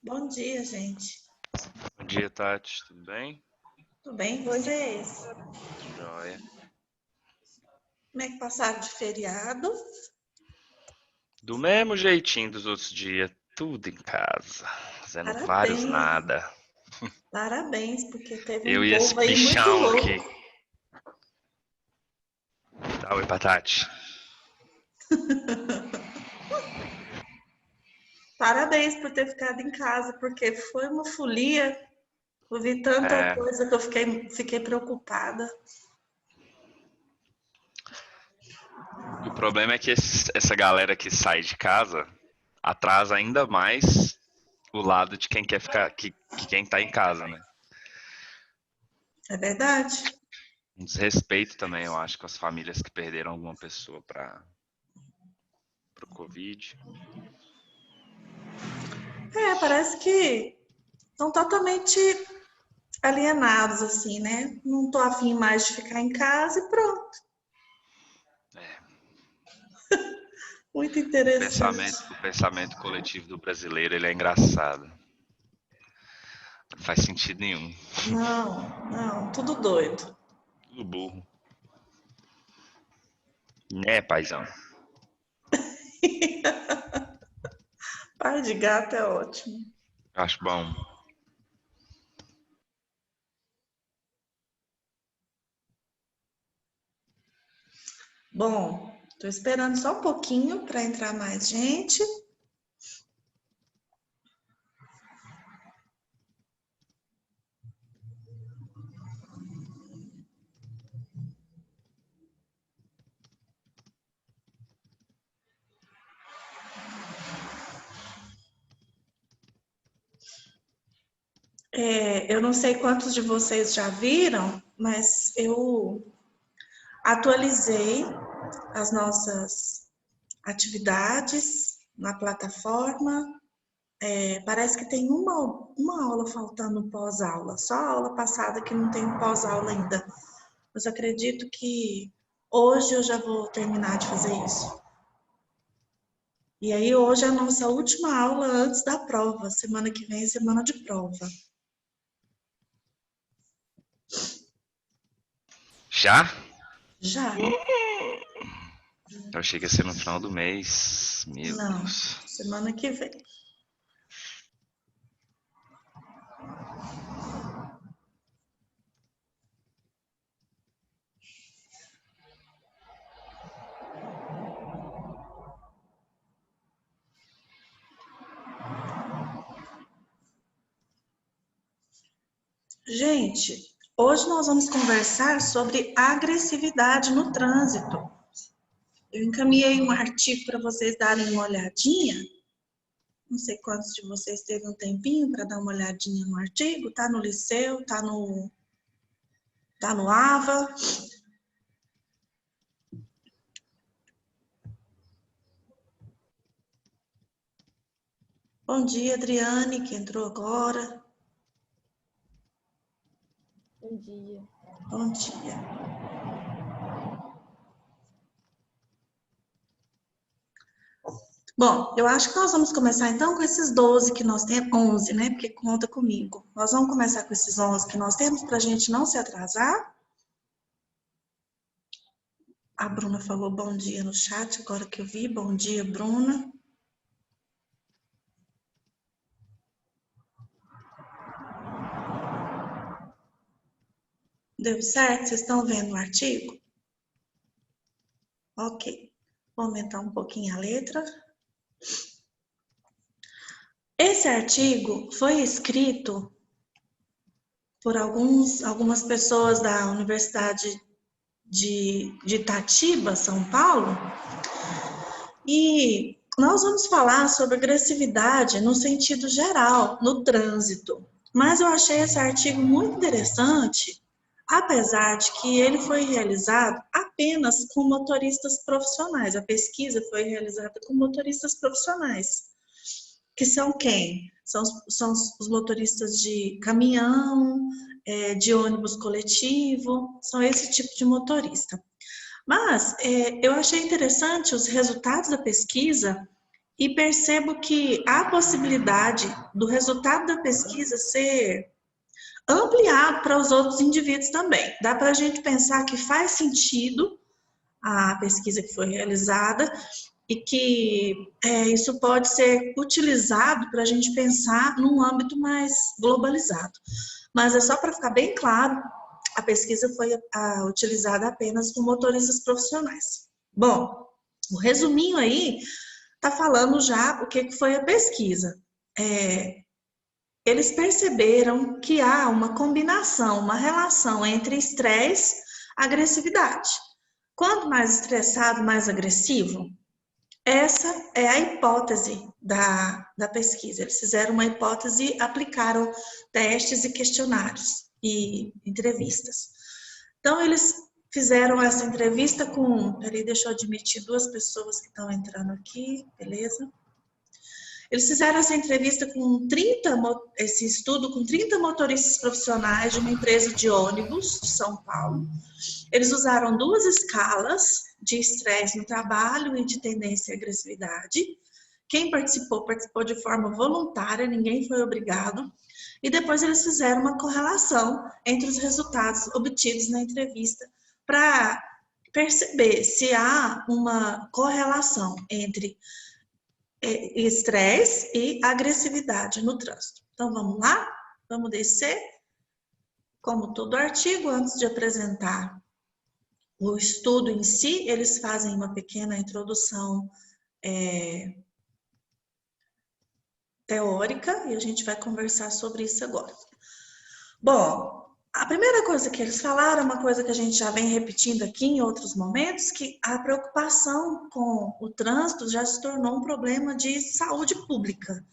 Bom dia, gente. Bom dia, Tati. Tudo bem? Tudo bem com vocês? Joia. Como é que passaram de feriado? Do mesmo jeitinho dos outros dias, tudo em casa, fazendo vários Parabéns, nada. parabéns, porque teve Eu um e esse povo aí muito bichão aqui. louco. Dá oi pra Tati. Parabéns por ter ficado em casa, porque foi uma folia. Eu vi tanta É, coisa que eu fiquei preocupada. o problema é que essa galera que sai de casa atrasa ainda mais o lado de quem quer ficar, que quem tá em casa, né? É verdade? Um desrespeito também, eu acho, com as famílias que perderam alguma pessoa pro Covid. É, parece que estão totalmente alienados, assim, né? Não tô afim mais de ficar em casa e pronto. É, Muito o interessante. pensamento coletivo do brasileiro, ele é engraçado. Não faz sentido nenhum. Não, não, tudo doido. Tudo burro. Né, paizão? Par de gato é ótimo. Acho bom. Bom, tô esperando só um pouquinho para entrar mais gente. Eu não sei quantos de vocês já viram, mas eu atualizei as nossas atividades na plataforma. Parece que tem uma aula faltando pós-aula, só a aula passada que não tem pós-aula ainda. Mas acredito que hoje eu já vou terminar de fazer isso. E aí hoje é a nossa última aula antes da prova. Semana que vem é semana de prova. Já? Já? Eu achei que ia ser no final do mês. Meu Não. Deus. Semana que vem. Gente, hoje nós vamos conversar sobre agressividade no trânsito. Eu encaminhei um artigo para vocês darem uma olhadinha. Não sei quantos de vocês teve um tempinho para dar uma olhadinha no artigo. Tá no Liceu, tá no AVA. Bom dia, Adriane, que entrou agora. Bom dia. Bom dia. Bom, eu acho que nós vamos começar então com esses 12 que nós temos, 11, né? Porque conta comigo. Nós vamos começar com esses 11 que nós temos para a gente não se atrasar. A Bruna falou bom dia no chat, agora que eu vi. Bom dia, Bruna. Deu certo? Vocês estão vendo o artigo? Ok. Vou aumentar um pouquinho a letra. Esse artigo foi escrito por algumas pessoas da Universidade de Itatiba, São Paulo, e nós vamos falar sobre agressividade no sentido geral, no trânsito. Mas eu achei esse artigo muito interessante, apesar de que ele foi realizado apenas com motoristas profissionais. A pesquisa foi realizada com motoristas profissionais. Que são quem? São os motoristas de caminhão, de ônibus coletivo, são esse tipo de motorista. Mas eu achei interessante os resultados da pesquisa e percebo que há possibilidade do resultado da pesquisa ser ampliado para os outros indivíduos também. Dá para a gente pensar que faz sentido a pesquisa que foi realizada e que isso pode ser utilizado para a gente pensar num âmbito mais globalizado. Mas é só para ficar bem claro, a pesquisa foi utilizada apenas por motoristas profissionais. Bom, o resuminho aí está falando já o que foi a pesquisa. Eles perceberam que há uma combinação, uma relação entre estresse e agressividade. Quanto mais estressado, mais agressivo. Essa é a hipótese da pesquisa. Eles fizeram uma hipótese, aplicaram testes e questionários e entrevistas. Então, eles fizeram essa entrevista com... Peraí, deixa eu admitir 2 pessoas que estão entrando aqui, beleza? Eles fizeram essa entrevista com esse estudo com 30 motoristas profissionais de uma empresa de ônibus de São Paulo. Eles usaram 2 escalas de estresse no trabalho e de tendência à agressividade. Quem participou de forma voluntária, ninguém foi obrigado. E depois eles fizeram uma correlação entre os resultados obtidos na entrevista para perceber se há uma correlação entre estresse e agressividade no trânsito. Então, vamos lá? Vamos descer. Como todo artigo, antes de apresentar o estudo em si, eles fazem uma pequena introdução teórica e a gente vai conversar sobre isso agora. Bom, a primeira coisa que eles falaram é uma coisa que a gente já vem repetindo aqui em outros momentos, que a preocupação com o trânsito já se tornou um problema de saúde pública,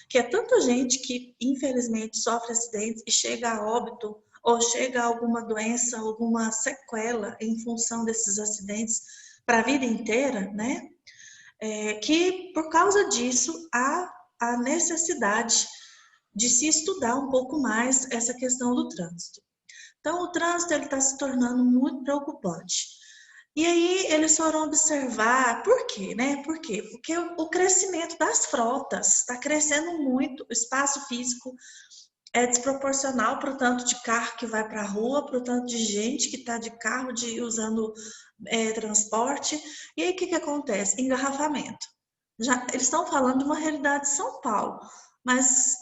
que é tanta gente que, infelizmente, sofre acidentes e chega a óbito ou chega a alguma doença, alguma sequela em função desses acidentes para a vida inteira, né? Que, por causa disso, há a necessidade de se estudar um pouco mais essa questão do trânsito. Então, o trânsito está se tornando muito preocupante. E aí, eles foram observar por quê, né? Por quê? Porque o crescimento das frotas está crescendo muito, o espaço físico é desproporcional para o tanto de carro que vai para a rua, para o tanto de gente que está de carro, usando transporte. E aí, o que acontece? Engarrafamento. Eles estão falando de uma realidade de São Paulo, mas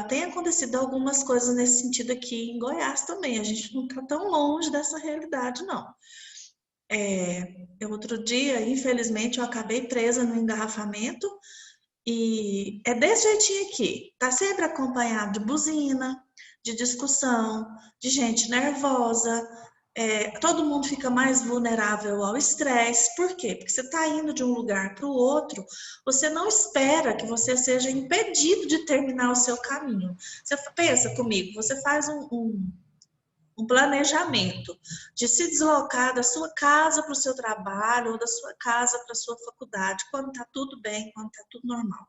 tem acontecido algumas coisas nesse sentido aqui em Goiás também. A gente não está tão longe dessa realidade, não. Outro dia, infelizmente, eu acabei presa no engarrafamento e é desse jeitinho aqui. Está sempre acompanhado de buzina, de discussão, de gente nervosa. Todo mundo fica mais vulnerável ao estresse. Por quê? Porque você está indo de um lugar para o outro, você não espera que você seja impedido de terminar o seu caminho. Você pensa comigo, você faz um planejamento de se deslocar da sua casa para o seu trabalho ou da sua casa para a sua faculdade, quando está tudo bem, quando está tudo normal.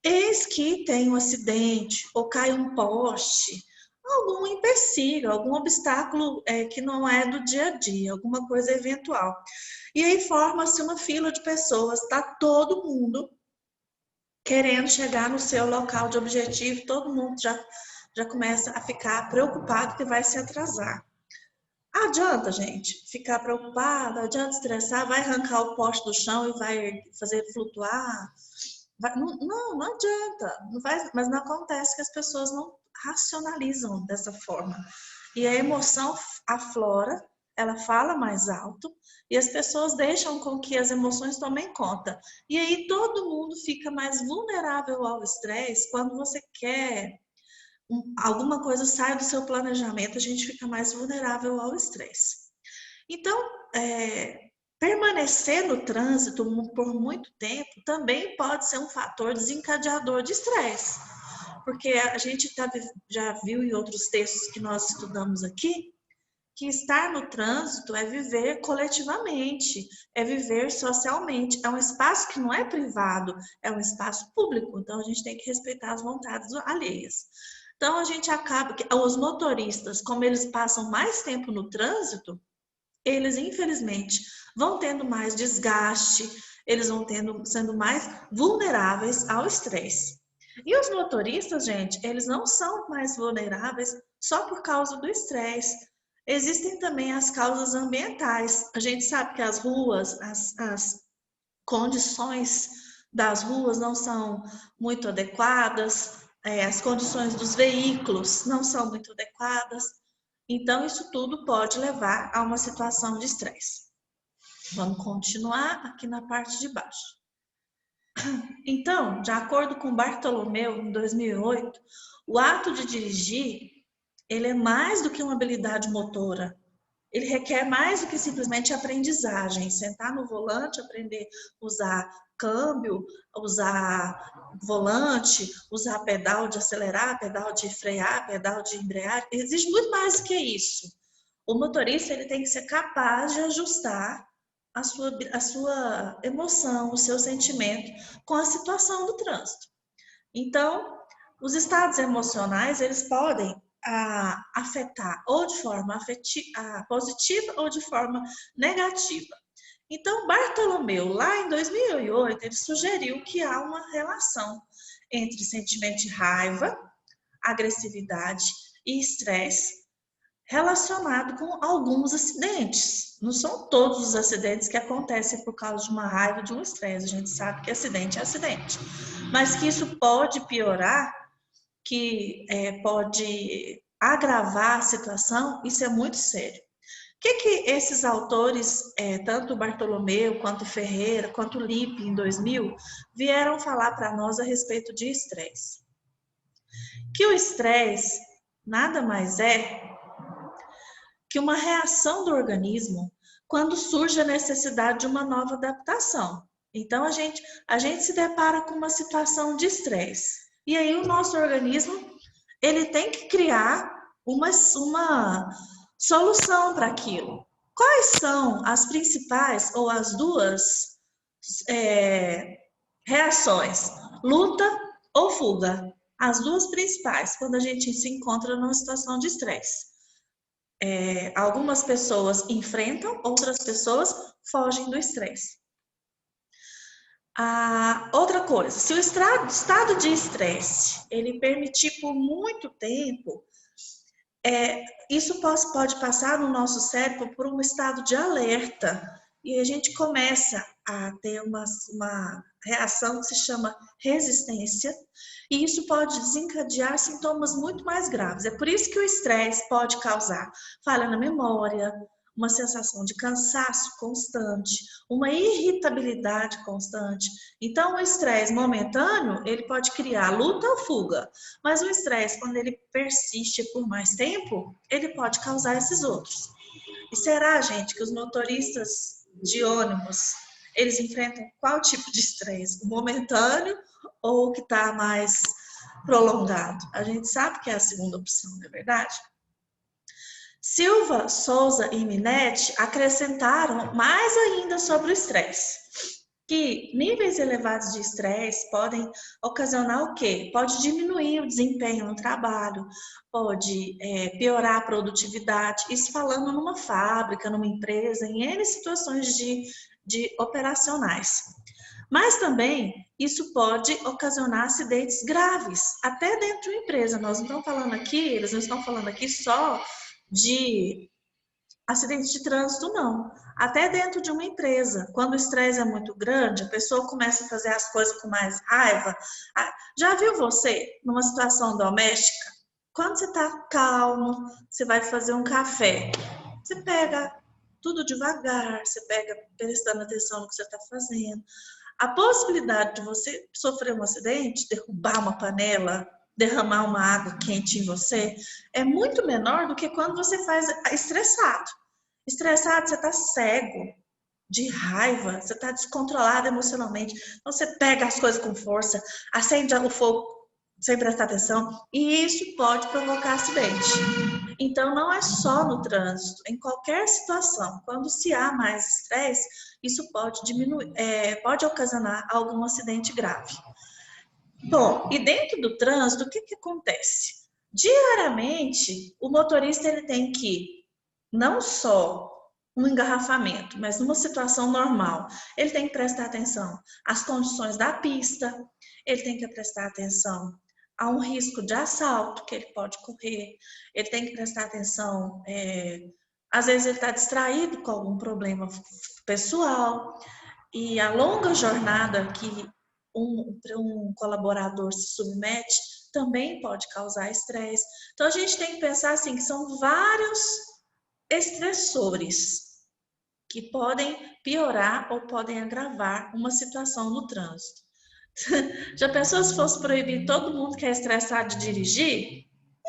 Eis que tem um acidente ou cai um poste, algum empecilho, algum obstáculo que não é do dia a dia, alguma coisa eventual. E aí forma-se uma fila de pessoas, está todo mundo querendo chegar no seu local de objetivo, todo mundo já começa a ficar preocupado que vai se atrasar. Adianta, gente, ficar preocupado, adianta estressar, vai arrancar o poste do chão e vai fazer flutuar. Não adianta, não faz, mas não acontece que as pessoas não racionalizam dessa forma. E a emoção aflora, ela fala mais alto e as pessoas deixam com que as emoções tomem conta. E aí todo mundo fica mais vulnerável ao estresse quando você quer alguma coisa sai do seu planejamento, a gente fica mais vulnerável ao estresse. Então, permanecer no trânsito por muito tempo também pode ser um fator desencadeador de estresse, porque a gente já viu em outros textos que nós estudamos aqui, que estar no trânsito é viver coletivamente, é viver socialmente, é um espaço que não é privado, é um espaço público, então a gente tem que respeitar as vontades alheias. Então, a gente acaba que os motoristas, como eles passam mais tempo no trânsito, eles infelizmente vão tendo mais desgaste, eles vão sendo mais vulneráveis ao estresse. E os motoristas, gente, eles não são mais vulneráveis só por causa do estresse. Existem também as causas ambientais. A gente sabe que as ruas, as condições das ruas não são muito adequadas, as condições dos veículos não são muito adequadas. Então, isso tudo pode levar a uma situação de estresse. Vamos continuar aqui na parte de baixo. Então, de acordo com Bartolomeu, em 2008, o ato de dirigir, ele é mais do que uma habilidade motora. Ele requer mais do que simplesmente aprendizagem. Sentar no volante, aprender a usar câmbio, usar volante, usar pedal de acelerar, pedal de frear, pedal de embrear. Exige muito mais do que isso. O motorista ele tem que ser capaz de ajustar a sua emoção, o seu sentimento com a situação do trânsito. Então, os estados emocionais, eles podem afetar ou de forma positiva ou de forma negativa. Então, Bartolomeu, lá em 2008, ele sugeriu que há uma relação entre sentimento de raiva, agressividade e estresse relacionado com alguns acidentes. Não são todos os acidentes que acontecem por causa de uma raiva, de um estresse. A gente sabe que acidente é acidente. Mas que isso pode piorar, que pode agravar a situação, isso é muito sério. O que esses autores, tanto Bartolomeu, quanto Ferreira, quanto Lippe, em 2000, vieram falar para nós a respeito de estresse? Que o estresse nada mais é que uma reação do organismo quando surge a necessidade de uma nova adaptação. Então, a gente se depara com uma situação de estresse. E aí, o nosso organismo, ele tem que criar uma solução para aquilo. Quais são as principais ou as duas reações? Luta ou fuga? As duas principais, quando a gente se encontra numa situação de estresse. Algumas pessoas enfrentam, outras pessoas fogem do estresse. Outra coisa, se o estado de estresse ele permitir por muito tempo, isso pode passar no nosso cérebro por um estado de alerta e a gente começa a ter uma reação que se chama resistência e isso pode desencadear sintomas muito mais graves. É por isso que o estresse pode causar falha na memória, uma sensação de cansaço constante, uma irritabilidade constante. Então, o estresse momentâneo, ele pode criar luta ou fuga, mas o estresse, quando ele persiste por mais tempo, ele pode causar esses outros. E será, gente, que os motoristas de ônibus, eles enfrentam qual tipo de estresse? O momentâneo ou o que está mais prolongado? A gente sabe que é a segunda opção, não é verdade? Silva, Souza e Minetti acrescentaram mais ainda sobre o estresse, que níveis elevados de estresse podem ocasionar o quê? Pode diminuir o desempenho no trabalho, pode piorar a produtividade, isso falando numa fábrica, numa empresa, em N situações de operacionais. Mas também isso pode ocasionar acidentes graves, até dentro da empresa. Nós não estamos falando aqui, eles não estão falando aqui só de acidente de trânsito, não. Até dentro de uma empresa, quando o estresse é muito grande, a pessoa começa a fazer as coisas com mais raiva. Já viu você numa situação doméstica? Quando você está calmo, você vai fazer um café, você pega tudo devagar, você pega prestando atenção no que você está fazendo. A possibilidade de você sofrer um acidente, derrubar uma panela, derramar uma água quente em você, é muito menor do que quando você faz estressado. Estressado, você está cego, de raiva, você está descontrolado emocionalmente. Então, você pega as coisas com força, acende o fogo sem prestar atenção, e isso pode provocar acidente. Então, não é só no trânsito, em qualquer situação. Quando se há mais estresse, isso pode diminuir, pode ocasionar algum acidente grave. Bom, e dentro do trânsito, o que acontece? Diariamente, o motorista ele tem que não só um engarrafamento, mas numa situação normal, ele tem que prestar atenção às condições da pista, ele tem que prestar atenção a um risco de assalto que ele pode correr, ele tem que prestar atenção, às vezes ele está distraído com algum problema pessoal, e a longa jornada que um colaborador se submete também pode causar estresse. Então a gente tem que pensar assim, que são vários estressores que podem piorar ou podem agravar uma situação no trânsito. Já pensou se fosse proibir todo mundo que é estressado de dirigir?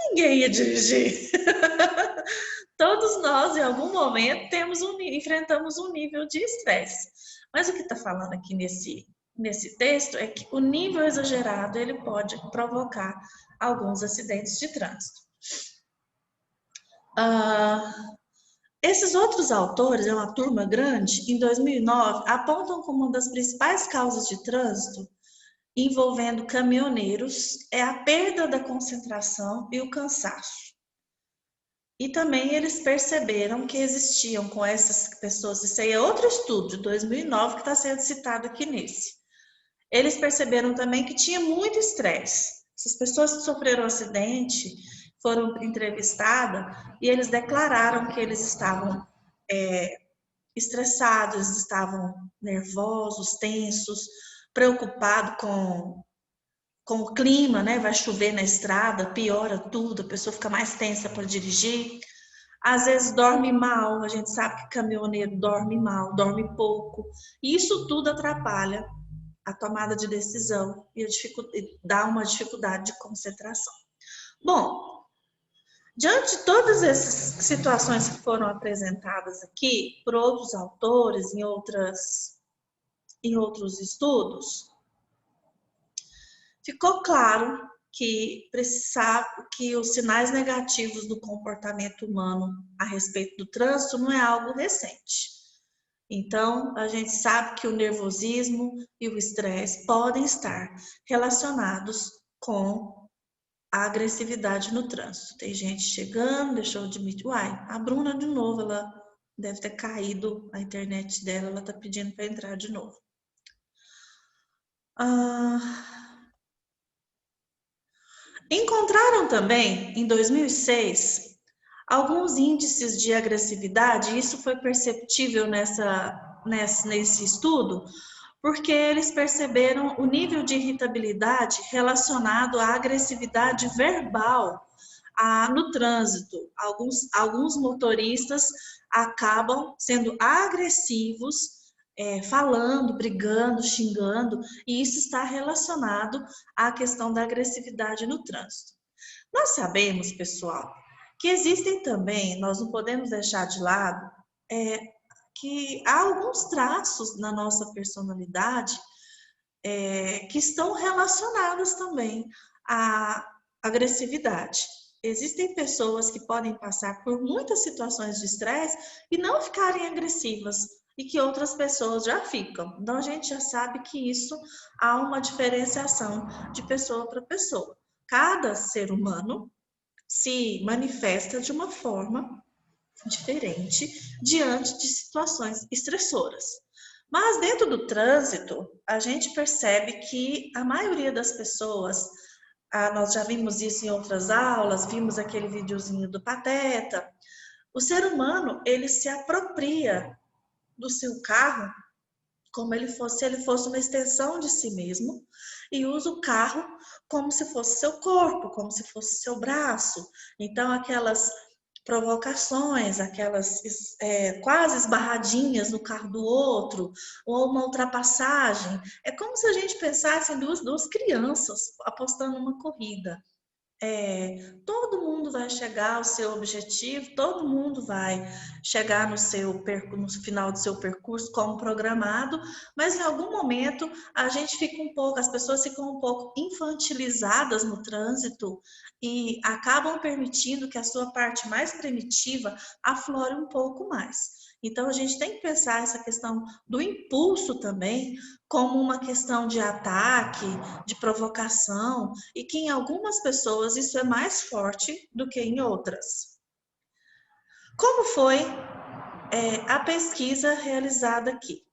Ninguém ia dirigir. Todos nós, em algum momento, enfrentamos um nível de estresse. Mas o que está falando aqui nesse texto é que o nível exagerado ele pode provocar alguns acidentes de trânsito. Esses outros autores, é uma turma grande, em 2009, apontam como uma das principais causas de trânsito envolvendo caminhoneiros é a perda da concentração e o cansaço. E também eles perceberam que existiam com essas pessoas, isso aí é outro estudo de 2009 que está sendo citado aqui nesse. Eles perceberam também que tinha muito estresse. Essas pessoas que sofreram um acidente foram entrevistadas e eles declararam que eles estavam estressados, estavam nervosos, tensos, preocupados com o clima, né? Vai chover na estrada, piora tudo, a pessoa fica mais tensa para dirigir. Às vezes dorme mal, a gente sabe que caminhoneiro dorme mal, dorme pouco. E isso tudo atrapalha a tomada de decisão e dá uma dificuldade de concentração. Bom, diante de todas essas situações que foram apresentadas aqui por outros autores em outros estudos, ficou claro que os sinais negativos do comportamento humano a respeito do trânsito não é algo recente. Então, a gente sabe que o nervosismo e o estresse podem estar relacionados com a agressividade no trânsito. Tem gente chegando, deixou de admitir. Uai, a Bruna de novo, ela deve ter caído a internet dela, ela está pedindo para entrar de novo. Encontraram também, em 2006, alguns índices de agressividade, e isso foi perceptível nesse estudo, porque eles perceberam o nível de irritabilidade relacionado à agressividade verbal no trânsito. Alguns motoristas acabam sendo agressivos, falando, brigando, xingando, e isso está relacionado à questão da agressividade no trânsito. Nós sabemos, pessoal, que existem também, nós não podemos deixar de lado, que há alguns traços na nossa personalidade que estão relacionados também à agressividade. Existem pessoas que podem passar por muitas situações de estresse e não ficarem agressivas, e que outras pessoas já ficam. Então, a gente já sabe que isso há uma diferenciação de pessoa para pessoa. Cada ser humano se manifesta de uma forma diferente diante de situações estressoras. Mas dentro do trânsito, a gente percebe que a maioria das pessoas, nós já vimos isso em outras aulas, vimos aquele videozinho do Pateta, o ser humano, ele se apropria do seu carro como se ele fosse uma extensão de si mesmo e usa o carro como se fosse seu corpo, como se fosse seu braço. Então, aquelas provocações, aquelas quase esbarradinhas no carro do outro, ou uma ultrapassagem. É como se a gente pensasse em duas crianças apostando numa corrida. Todo mundo vai chegar ao seu objetivo, todo mundo vai chegar no final do seu percurso como programado, mas em algum momento as pessoas ficam um pouco infantilizadas no trânsito e acabam permitindo que a sua parte mais primitiva aflore um pouco mais. Então, a gente tem que pensar essa questão do impulso também como uma questão de ataque, de provocação, e que em algumas pessoas isso é mais forte do que em outras. Como foi a pesquisa realizada aqui.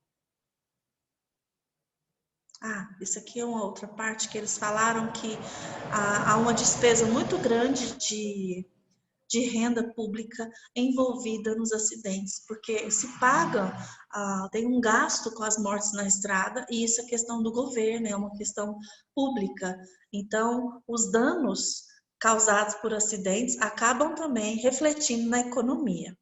Isso aqui é uma outra parte que eles falaram que há uma despesa muito grande de renda pública envolvida nos acidentes, porque se paga, tem um gasto com as mortes na estrada, e isso é questão do governo, é uma questão pública. Então, os danos causados por acidentes acabam também refletindo na economia.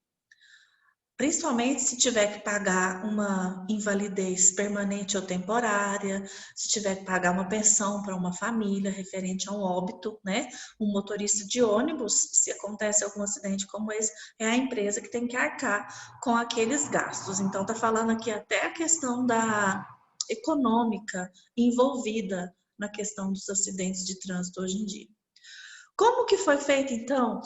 Principalmente se tiver que pagar uma invalidez permanente ou temporária, se tiver que pagar uma pensão para uma família referente a um óbito, né? Um motorista de ônibus, se acontece algum acidente como esse, é a empresa que tem que arcar com aqueles gastos. Então, está falando aqui até a questão da econômica envolvida na questão dos acidentes de trânsito hoje em dia. Como que foi feito, então,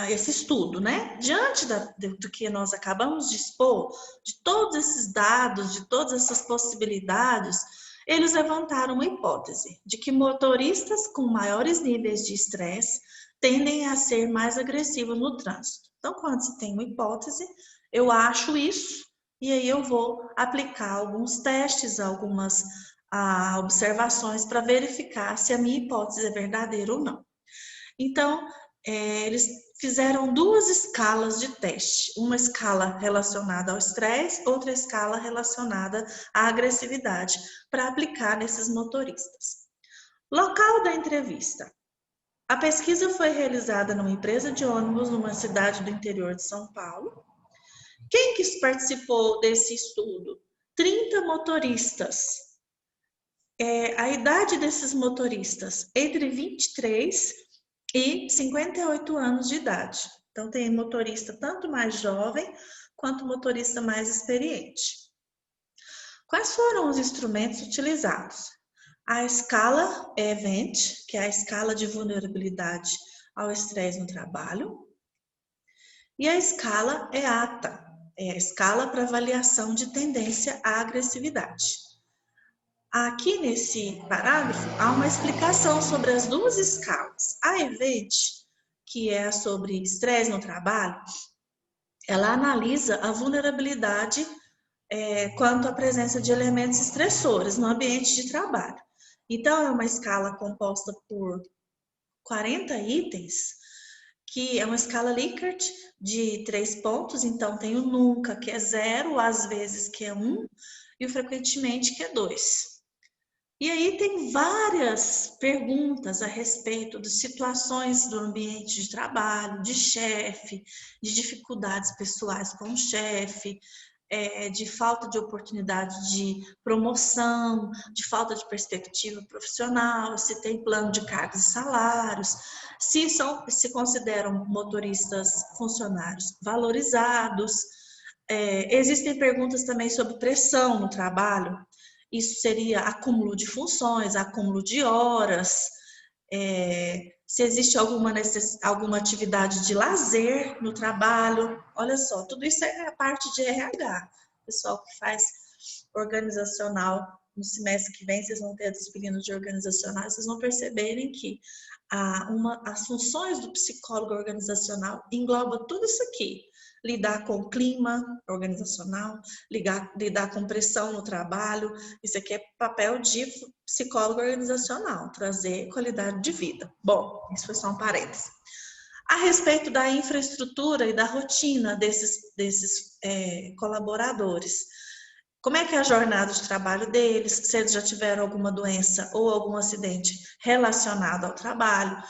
esse estudo, né? Diante do que nós acabamos de expor, de todos esses dados, de todas essas possibilidades, eles levantaram uma hipótese de que motoristas com maiores níveis de estresse tendem a ser mais agressivos no trânsito. Então, quando se tem uma hipótese, eu acho isso, e aí eu vou aplicar alguns testes, algumas observações para verificar se a minha hipótese é verdadeira ou não. Então, eles fizeram duas escalas de teste, uma escala relacionada ao estresse, outra escala relacionada à agressividade, para aplicar nesses motoristas. Local da entrevista. A pesquisa foi realizada numa empresa de ônibus numa cidade do interior de São Paulo. Quem que participou desse estudo? 30 motoristas. A idade desses motoristas, entre 23 e 58 anos de idade. Então, tem motorista tanto mais jovem quanto motorista mais experiente. Quais foram os instrumentos utilizados? A escala EVENT, que é a escala de vulnerabilidade ao estresse no trabalho, e a escala EATA, é a escala para avaliação de tendência à agressividade. Aqui nesse parágrafo há uma explicação sobre as duas escalas. A EVENT, que é sobre estresse no trabalho, ela analisa a vulnerabilidade quanto à presença de elementos estressores no ambiente de trabalho. Então, é uma escala composta por 40 itens, que é uma escala Likert de 3 pontos. Então, tem o nunca, que é 0, às vezes, que é 1, e o frequentemente, que é 2. E aí tem várias perguntas a respeito de situações do ambiente de trabalho, de chefe, de dificuldades pessoais com o chefe, de falta de oportunidade de promoção, de falta de perspectiva profissional, se tem plano de cargos e salários, se consideram motoristas funcionários valorizados. Existem perguntas também sobre pressão no trabalho. Isso seria acúmulo de funções, acúmulo de horas, se existe alguma atividade de lazer no trabalho. Olha só, tudo isso é a parte de RH. Pessoal que faz organizacional, no semestre que vem, vocês vão ter a disciplina de organizacional, vocês vão perceberem que as funções do psicólogo organizacional engloba tudo isso aqui. Lidar com o clima organizacional, lidar com pressão no trabalho. Isso aqui é papel de psicólogo organizacional, trazer qualidade de vida. Bom, isso foi só um parênteses. A respeito da infraestrutura e da rotina desses colaboradores. Como é que é a jornada de trabalho deles, se eles já tiveram alguma doença ou algum acidente relacionado ao trabalho,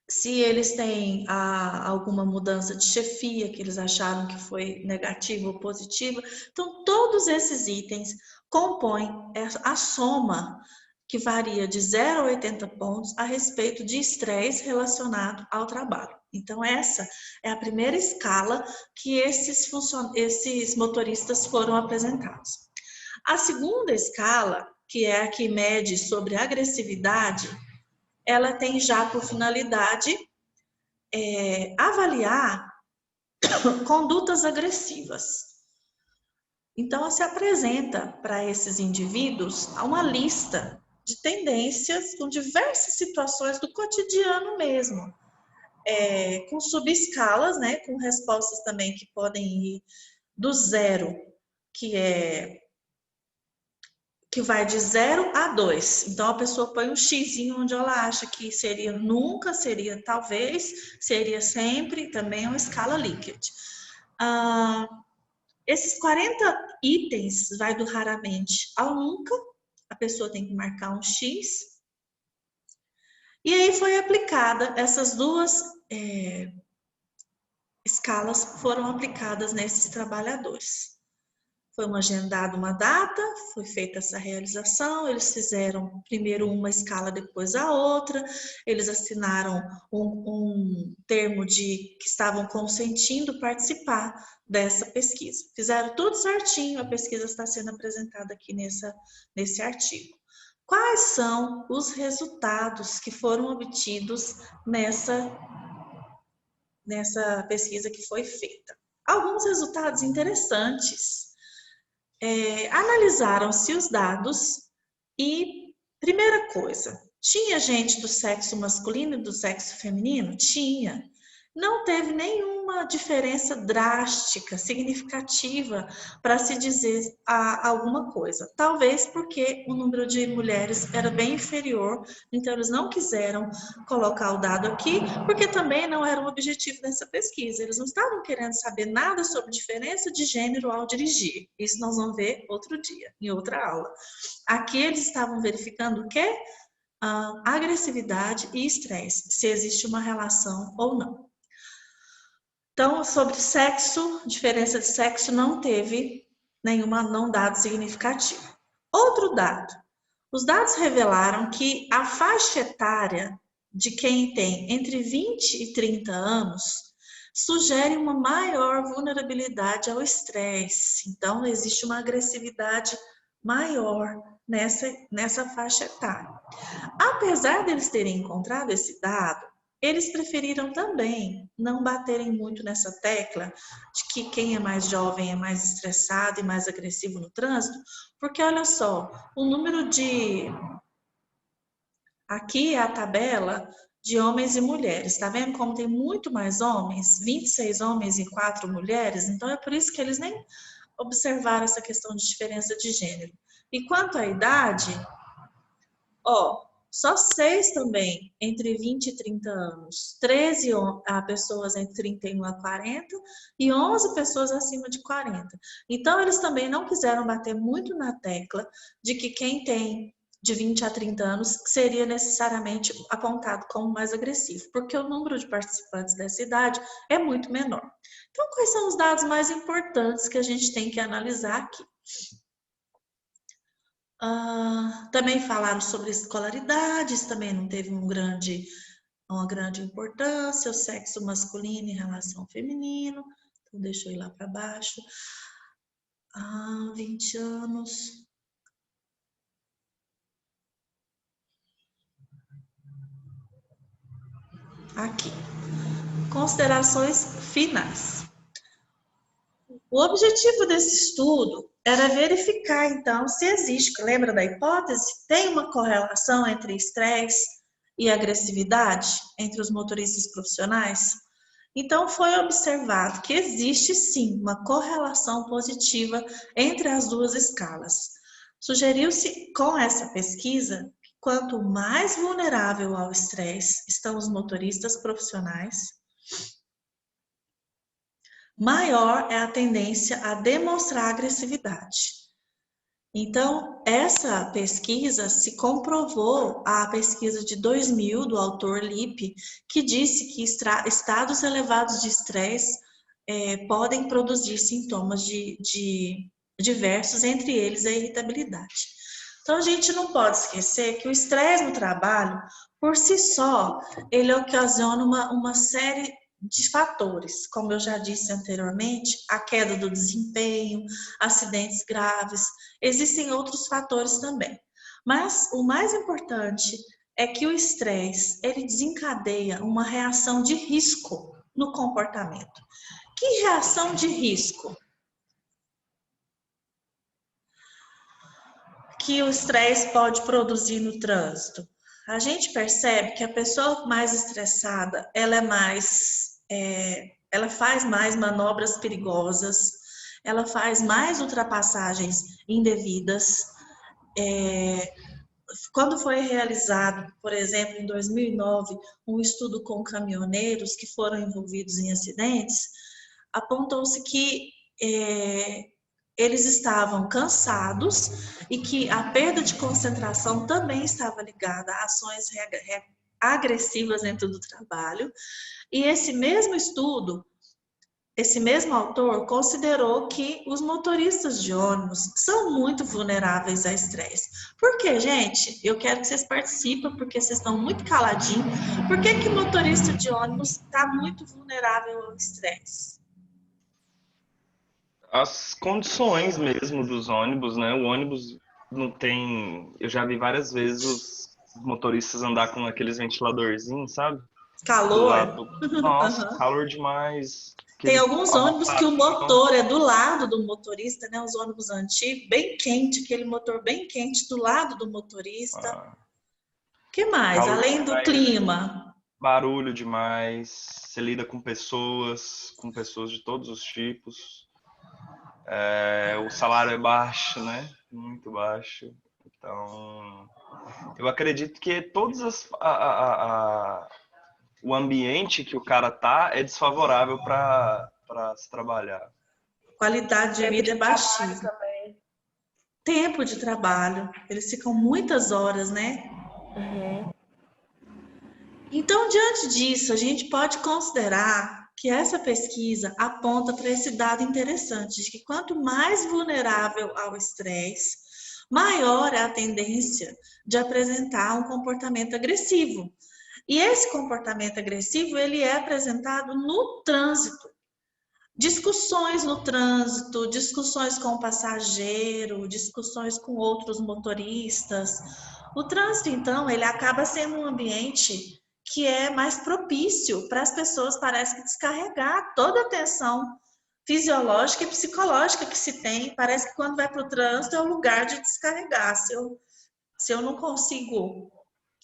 se eles têm alguma mudança de chefia, que eles acharam que foi negativa ou positiva. Então, todos esses itens compõem a soma que varia de 0 a 80 pontos a respeito de estresse relacionado ao trabalho. Então, essa é a primeira escala que esses motoristas foram apresentados. A segunda escala, que é a que mede sobre agressividade, ela tem já por finalidade avaliar condutas agressivas. Então, se apresenta para esses indivíduos uma lista de tendências com diversas situações do cotidiano mesmo. Com subescalas, né, com respostas também que podem ir do 0, que vai de 0 a 2. Então, a pessoa põe um xizinho onde ela acha que seria nunca, seria talvez, seria sempre, também é uma escala Likert. Esses 40 itens vai do raramente ao nunca, a pessoa tem que marcar um X. E aí foi aplicada, essas duas escalas foram aplicadas nesses trabalhadores. Foi agendada uma data, foi feita essa realização, eles fizeram primeiro uma escala, depois a outra, eles assinaram um termo de que estavam consentindo participar dessa pesquisa. Fizeram tudo certinho, a pesquisa está sendo apresentada aqui nesse artigo. Quais são os resultados que foram obtidos nessa pesquisa que foi feita? Alguns resultados interessantes. Analisaram-se os dados e, primeira coisa, tinha gente do sexo masculino e do sexo feminino? Tinha. Não teve nenhuma diferença drástica, significativa, para se dizer alguma coisa. Talvez porque o número de mulheres era bem inferior, então eles não quiseram colocar o dado aqui, porque também não era o objetivo dessa pesquisa. Eles não estavam querendo saber nada sobre diferença de gênero ao dirigir. Isso nós vamos ver outro dia, em outra aula. Aqui eles estavam verificando o quê? Agressividade e estresse, se existe uma relação ou não. Então, sobre sexo, diferença de sexo, não teve não dado significativo. Outro dado, os dados revelaram que a faixa etária de quem tem entre 20 e 30 anos sugere uma maior vulnerabilidade ao estresse. Então, existe uma agressividade maior nessa faixa etária. Apesar deles terem encontrado esse dado, eles preferiram também não baterem muito nessa tecla de que quem é mais jovem é mais estressado e mais agressivo no trânsito, porque olha só, o número de... Aqui é a tabela de homens e mulheres, tá vendo como tem muito mais homens? 26 homens e 4 mulheres, então é por isso que eles nem observaram essa questão de diferença de gênero. E quanto à idade, só 6 também, entre 20 e 30 anos, 13 pessoas entre 31 a 40 e 11 pessoas acima de 40. Então, eles também não quiseram bater muito na tecla de que quem tem de 20 a 30 anos seria necessariamente apontado como mais agressivo, porque o número de participantes dessa idade é muito menor. Então, quais são os dados mais importantes que a gente tem que analisar aqui? Também falaram sobre escolaridades, também não teve uma grande importância, o sexo masculino em relação ao feminino, então deixa eu ir lá para baixo. 20 anos. Aqui. Considerações finais. O objetivo desse estudo era verificar, então, se existe, lembra da hipótese? Tem uma correlação entre estresse e agressividade entre os motoristas profissionais? Então, foi observado que existe, sim, uma correlação positiva entre as duas escalas. Sugeriu-se, com essa pesquisa, que quanto mais vulnerável ao estresse estão os motoristas profissionais, maior é a tendência a demonstrar agressividade. Então, essa pesquisa se comprovou, a pesquisa de 2000 do autor Lippe, que disse que estados elevados de estresse podem produzir sintomas de diversos, entre eles a irritabilidade. Então, a gente não pode esquecer que o estresse no trabalho, por si só, ele ocasiona uma série de fatores, como eu já disse anteriormente, a queda do desempenho, acidentes graves, existem outros fatores também. Mas o mais importante é que o estresse, ele desencadeia uma reação de risco no comportamento. Que reação de risco? que o estresse pode produzir no trânsito? A gente percebe que a pessoa mais estressada, ela faz mais manobras perigosas, ela faz mais ultrapassagens indevidas. Quando foi realizado, por exemplo, em 2009, um estudo com caminhoneiros que foram envolvidos em acidentes, apontou-se que eles estavam cansados e que a perda de concentração também estava ligada a ações agressivas dentro do trabalho. E esse mesmo estudo, esse mesmo autor considerou que os motoristas de ônibus são muito vulneráveis a estresse. Por quê, gente? Eu quero que vocês participem, porque vocês estão muito caladinhos. Por que que o motorista de ônibus está muito vulnerável ao estresse? As condições mesmo dos ônibus, né? O ônibus não tem... Eu já vi várias vezes os motoristas andar com aqueles ventiladorzinhos, sabe? Do Calor? lado. Nossa, Uhum. calor demais. Tem Aquele alguns ônibus que o motor é do lado do motorista, né? Os ônibus antigos, bem quente, aquele motor bem quente do lado do motorista. O que mais? calor Além do demais, clima. barulho demais. Você lida com pessoas de todos os tipos. O salário é baixo, né? Muito baixo. Então, eu acredito que todas o ambiente que o cara tá é desfavorável para se trabalhar. Qualidade de vida é baixíssima. Tempo de trabalho. Eles ficam muitas horas, né? Uhum. Então, diante disso, a gente pode considerar que essa pesquisa aponta para esse dado interessante, de que quanto mais vulnerável ao estresse, maior é a tendência de apresentar um comportamento agressivo. E esse comportamento agressivo, ele é apresentado no trânsito. Discussões no trânsito, discussões com o passageiro, discussões com outros motoristas. O trânsito, então, ele acaba sendo um ambiente que é mais propício para as pessoas, parece que descarregar toda a tensão fisiológica e psicológica que se tem. Parece que quando vai para o trânsito é o lugar de descarregar. Se eu não consigo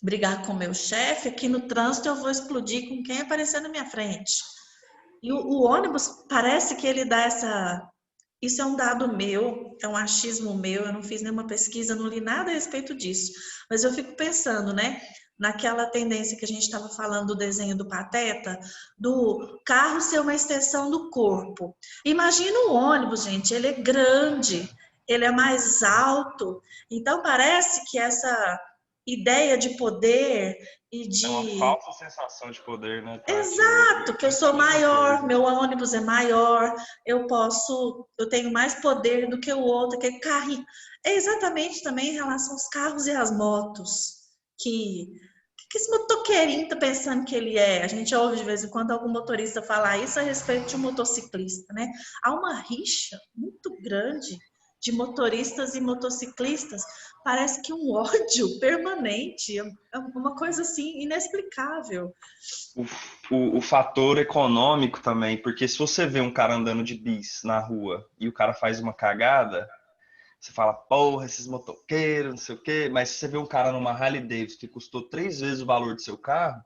brigar com o meu chefe, aqui no trânsito eu vou explodir com quem aparecer na minha frente. E o ônibus parece que ele dá essa... Isso é um dado meu, é um achismo meu, eu não fiz nenhuma pesquisa, não li nada a respeito disso. Mas eu fico pensando, né? Naquela tendência que a gente estava falando do desenho do Pateta, do carro ser uma extensão do corpo. Imagina o ônibus, gente, ele é grande, ele é mais alto, então parece que essa ideia de poder e de... É uma falsa sensação de poder, né, Tati? Exato, que eu sou maior, meu ônibus é maior, eu tenho mais poder do que o outro, aquele carrinho. É exatamente também em relação aos carros e às motos, que esse motoqueirinho tá pensando que ele é? A gente ouve de vez em quando algum motorista falar isso a respeito de um motociclista, né? Há uma rixa muito grande de motoristas e motociclistas. Parece que um ódio permanente, é uma coisa assim inexplicável. O fator econômico também, porque se você vê um cara andando de bis na rua e o cara faz uma cagada, você fala, porra, esses motoqueiros, não sei o quê, mas se você vê um cara numa Harley Davidson que custou 3 vezes o valor do seu carro,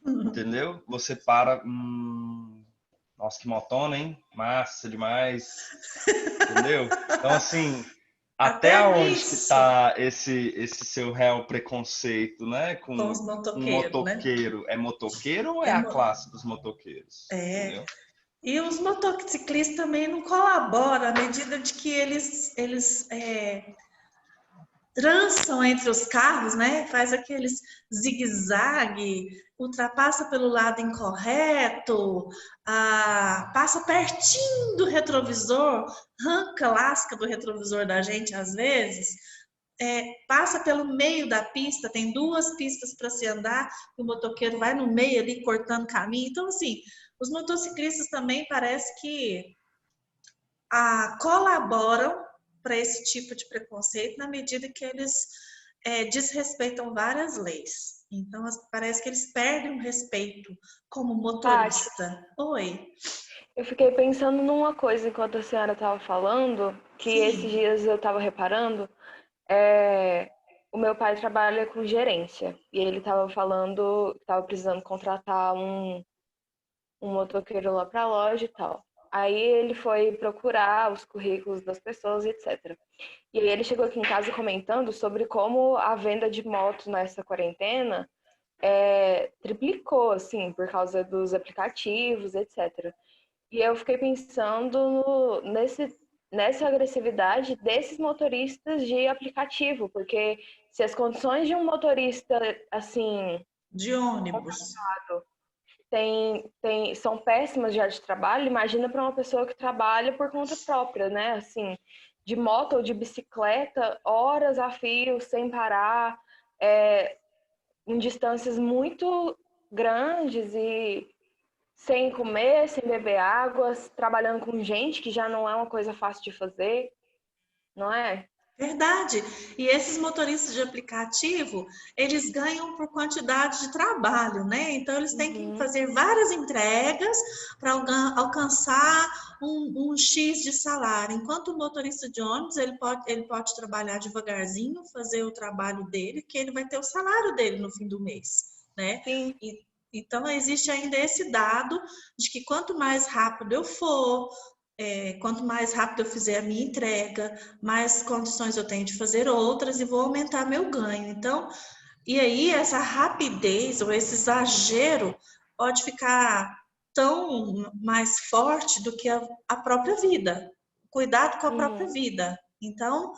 entendeu? Você para, nossa, que motona, hein? Massa demais, entendeu? Então, assim, até onde que isso. tá esse seu real preconceito, né? Com os um motoqueiros, né? motoqueiro. É motoqueiro ou é a classe dos motoqueiros? Entendeu? E os motociclistas também não colaboram à medida de que eles trançam entre os carros, né? Faz aqueles zigue-zague, ultrapassa pelo lado incorreto, passa pertinho do retrovisor, arranca lasca do retrovisor da gente às vezes, passa pelo meio da pista, tem 2 pistas para se andar, o motoqueiro vai no meio ali cortando caminho. Então, assim, os motociclistas também parece que colaboram para esse tipo de preconceito na medida que eles desrespeitam várias leis. Então, parece que eles perdem o respeito como motorista. Tati, Oi. eu fiquei pensando numa coisa enquanto a senhora estava falando, que Sim. esses dias eu estava reparando, o meu pai trabalha com gerência e ele estava falando que estava precisando contratar um motoqueiro lá para a loja e tal. Aí ele foi procurar os currículos das pessoas, etc. E aí ele chegou aqui em casa comentando sobre como a venda de motos nessa quarentena triplicou, assim, por causa dos aplicativos, etc. E eu fiquei pensando nessa agressividade desses motoristas de aplicativo, porque se as condições de um motorista, assim, De ônibus. são péssimas já de trabalho, imagina para uma pessoa que trabalha por conta própria, né? Assim, de moto ou de bicicleta, horas a fio, sem parar, em distâncias muito grandes e sem comer, sem beber água, trabalhando com gente que já não é uma coisa fácil de fazer, não é? Verdade. E esses motoristas de aplicativo, eles ganham por quantidade de trabalho, né? Então, eles têm que Uhum. fazer várias entregas para alcançar um X de salário. Enquanto o motorista de ônibus, ele pode trabalhar devagarzinho, fazer o trabalho dele, que ele vai ter o salário dele no fim do mês, né? Sim. Então, existe ainda esse dado de que quanto mais rápido eu for, quanto mais rápido eu fizer a minha entrega, mais condições eu tenho de fazer outras e vou aumentar meu ganho. Então, e aí essa rapidez ou esse exagero pode ficar tão mais forte do que a própria vida. Cuidado com a própria Uhum. vida. Então,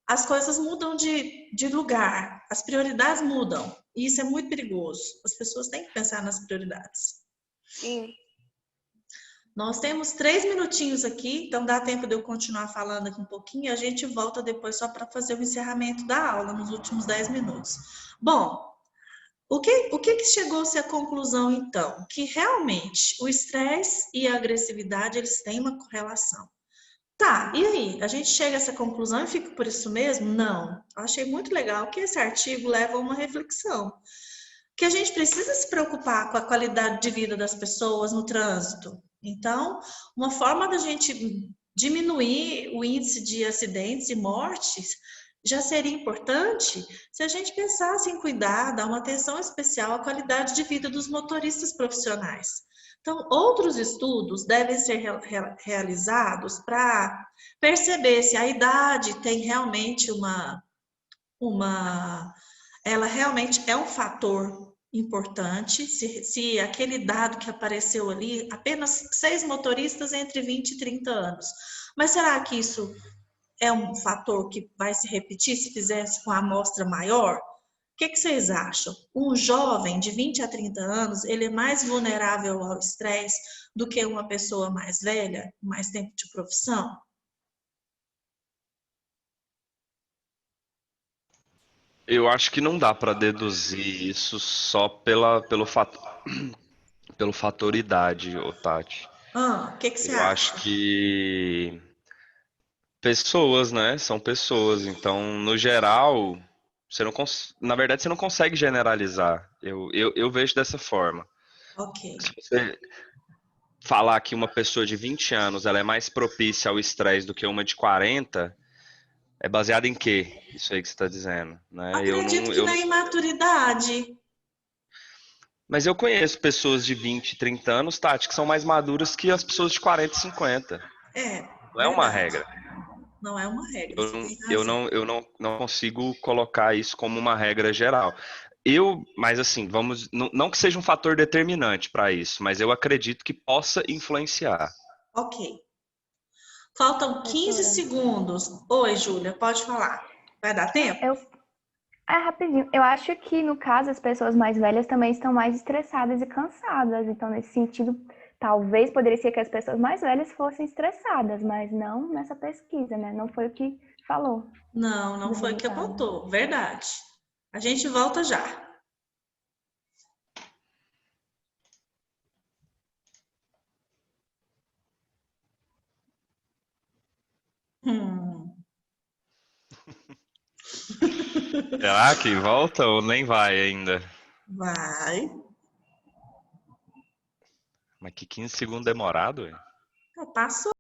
as coisas mudam de lugar, as prioridades mudam. E isso é muito perigoso. As pessoas têm que pensar nas prioridades. Sim. Nós temos 3 minutinhos aqui, então dá tempo de eu continuar falando aqui um pouquinho e a gente volta depois só para fazer o encerramento da aula nos últimos 10 minutos. Bom, o que chegou-se à conclusão então? Que realmente o estresse e a agressividade eles têm uma correlação. Tá, e aí? A gente chega a essa conclusão e fica por isso mesmo? Não. Eu achei muito legal que esse artigo leva a uma reflexão. Que a gente precisa se preocupar com a qualidade de vida das pessoas no trânsito. Então, uma forma da gente diminuir o índice de acidentes e mortes já seria importante se a gente pensasse em cuidar, dar uma atenção especial à qualidade de vida dos motoristas profissionais. Então, outros estudos devem ser realizados para perceber se a idade tem realmente ela realmente é um fator importante. Se aquele dado que apareceu ali, apenas 6 motoristas entre 20 e 30 anos. Mas será que isso é um fator que vai se repetir se fizesse com a amostra maior? O que vocês acham? Um jovem de 20 a 30 anos, ele é mais vulnerável ao estresse do que uma pessoa mais velha, com mais tempo de profissão? Eu acho que não dá para deduzir isso só pelo fator idade, ô Tati. O que você Eu acho acha? que pessoas, né? São pessoas. Então, no geral, na verdade, você não consegue generalizar. Eu vejo dessa forma. Ok. Se você falar que uma pessoa de 20 anos ela é mais propícia ao estresse do que uma de 40, é baseado em quê? Isso aí que você está dizendo, né? Acredito que na imaturidade. Mas eu conheço pessoas de 20, 30 anos, Tati, que são mais maduras que as pessoas de 40 e 50. É, Não é uma verdade. regra. Não é uma regra, Eu você não, tem eu razão. não, eu não, não consigo colocar isso como uma regra geral. Mas assim, não que seja um fator determinante para isso, mas eu acredito que possa influenciar. Ok. Faltam 15 Professora, segundos. Oi, Júlia, pode falar. Vai dar não, tempo? rapidinho. Eu acho que, no caso, as pessoas mais velhas também estão mais estressadas e cansadas. Então, nesse sentido, talvez poderia ser que as pessoas mais velhas fossem estressadas, mas não nessa pesquisa, né? Não foi o que falou Não, não do foi o que resultado. apontou. Verdade. A gente volta já. Hum, Será que volta ou nem vai ainda? vai. Mas que 15 segundos demorado, ué. Passou.